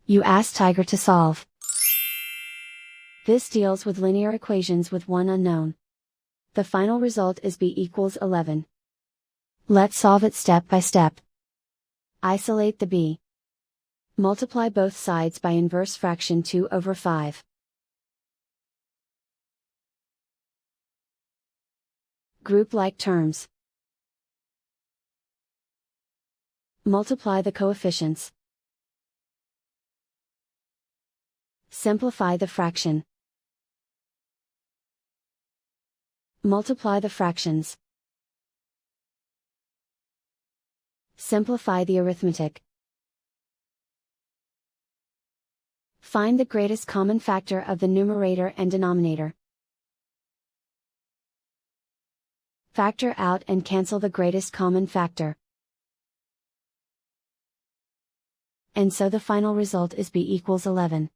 You ask Tiger to solve. This deals with linear equations with one unknown. The final result is b equals 11. Let's solve it step by step. Isolate the b. Multiply both sides by inverse fraction 2 over 5. Group like terms. Multiply the coefficients. Simplify the fraction. Multiply the fractions. Simplify the arithmetic. Find the greatest common factor of the numerator and denominator. Factor out and cancel the greatest common factor. And so the final result is b equals 11.